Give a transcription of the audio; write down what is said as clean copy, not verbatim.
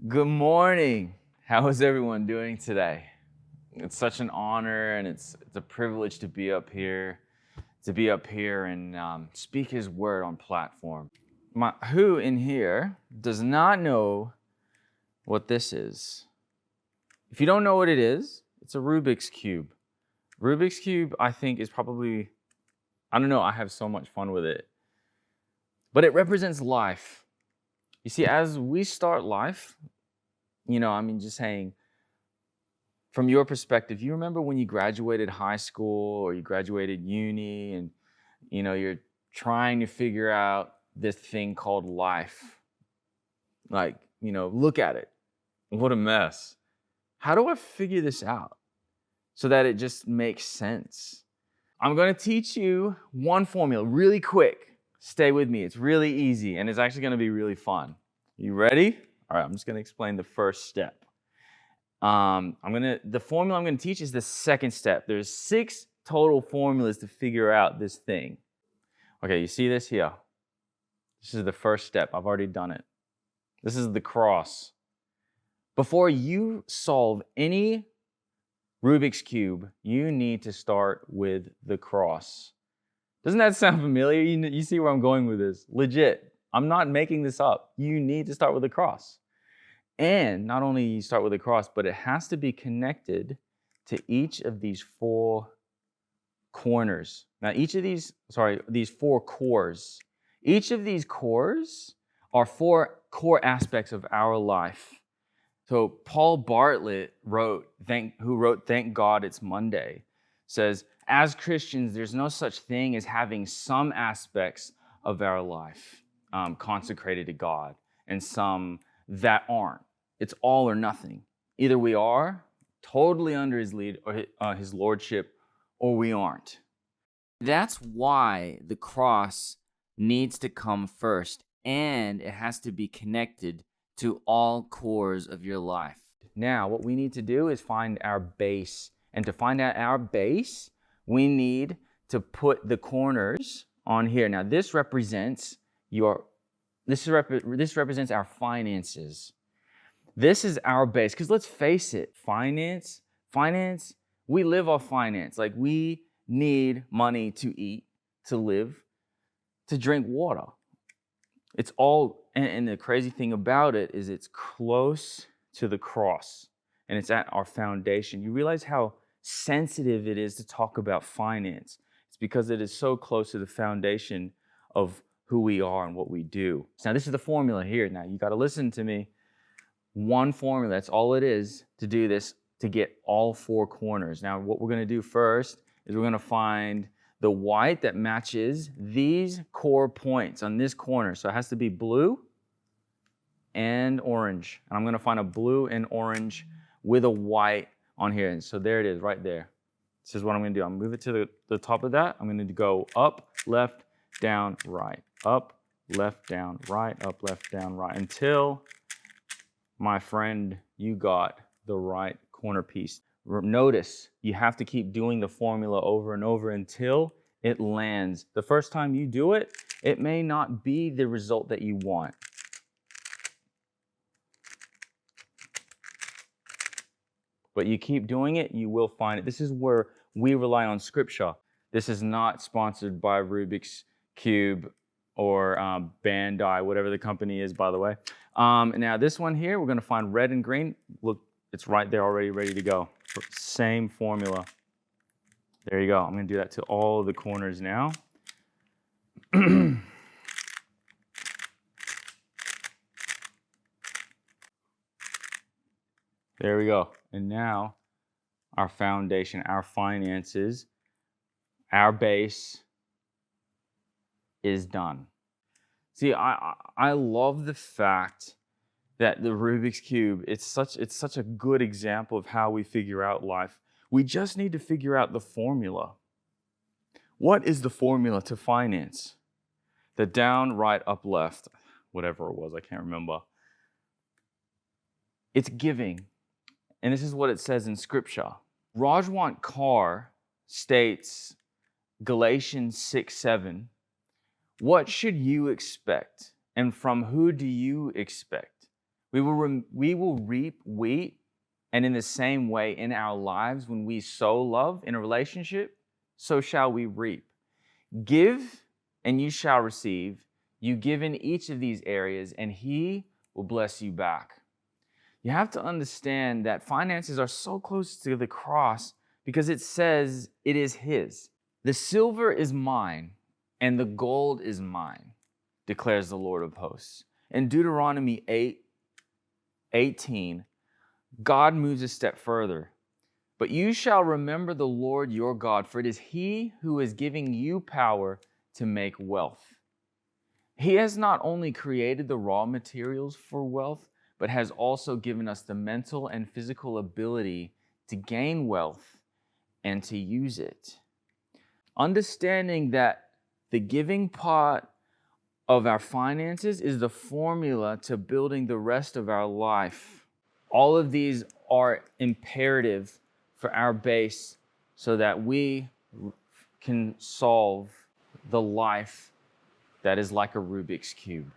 Good morning. How is everyone doing today? It's such an honor and it's a privilege to be up here, and speak His word on platform. Who in here does not know what this is? If you don't know what it is, it's a Rubik's Cube. Rubik's Cube, I think, is probably, I don't know, I have so much fun with it. But it represents life. You see, as we start life, just saying, from your perspective, you remember when you graduated high school or you graduated uni and, you're trying to figure out this thing called life. Look at it. What a mess. How do I figure this out so that it just makes sense? I'm going to teach you one formula really quick. Stay with me. It's really easy and it's actually going to be really fun. You ready? All right, I'm just going to explain the first step. The formula I'm going to teach is the second step. There's 6 total formulas to figure out this thing. Okay, you see this here? This is the first step. I've already done it. This is the cross. Before you solve any Rubik's Cube, you need to start with the cross. Doesn't that sound familiar? You see where I'm going with this. Legit. I'm not making this up. You need to start with the cross. And not only you start with a cross, but it has to be connected to each of these 4 corners. Now, these 4 cores. Each of these cores are 4 core aspects of our life. So Paul Bartlett who wrote Thank God It's Monday, says, as Christians, there's no such thing as having some aspects of our life consecrated to God and some that aren't. It's all or nothing. Either we are totally under His lead or His lordship, or we aren't. That's why the cross needs to come first, and it has to be connected to all cores of your life. Now, what we need to do is find our base. And to find out our base, we need to put the corners on here. Now, this represents our finances. This is our base. Because let's face it, finance, we live off finance. Like, we need money to eat, to live, to drink water. It's all, and the crazy thing about it is it's close to the cross. And it's at our foundation. You realize how sensitive it is to talk about finance. It's because it is so close to the foundation of who we are and what we do. Now, this is the formula here. Now, you got to listen to me. One formula, that's all it is to do this, to get all 4 corners. Now, what we're going to do first is we're going to find the white that matches these core points on this corner. So it has to be blue and orange. And I'm going to find a blue and orange with a white on here. And so there it is right there. This is what I'm going to do. I'm going to move it to the top of that. I'm going to go up, left, down, right. Up, left, down, right. Up, left, down, right. Until, my friend, you got the right corner piece. Notice, you have to keep doing the formula over and over until it lands. The first time you do it, it may not be the result that you want. But you keep doing it, you will find it. This is where we rely on Scripture. This is not sponsored by Rubik's Cube or Bandai, whatever the company is, by the way. Now, this one here, we're going to find red and green. Look, it's right there already ready to go. Same formula. There you go. I'm going to do that to all of the corners now. There we go. And now our foundation, our finances, our base is done. See, I love the fact that the Rubik's Cube, it's such a good example of how we figure out life. We just need to figure out the formula. What is the formula to finance? The down, right, up, left, whatever it was, I can't remember. It's giving. And this is what it says in Scripture. Rajwant Kaur states, Galatians 6:7, what should you expect? And from who do you expect? We will reap wheat, and in the same way in our lives, when we sow love in a relationship, so shall we reap. Give, and you shall receive. You give in each of these areas, and He will bless you back. You have to understand that finances are so close to the cross because it says it is His. The silver is mine, and the gold is mine, declares the Lord of hosts. In Deuteronomy 8:18, God moves a step further. But you shall remember the Lord your God, for it is He who is giving you power to make wealth. He has not only created the raw materials for wealth, but has also given us the mental and physical ability to gain wealth and to use it. Understanding that the giving part of our finances is the formula to building the rest of our life. All of these are imperative for our base so that we can solve the life that is like a Rubik's Cube.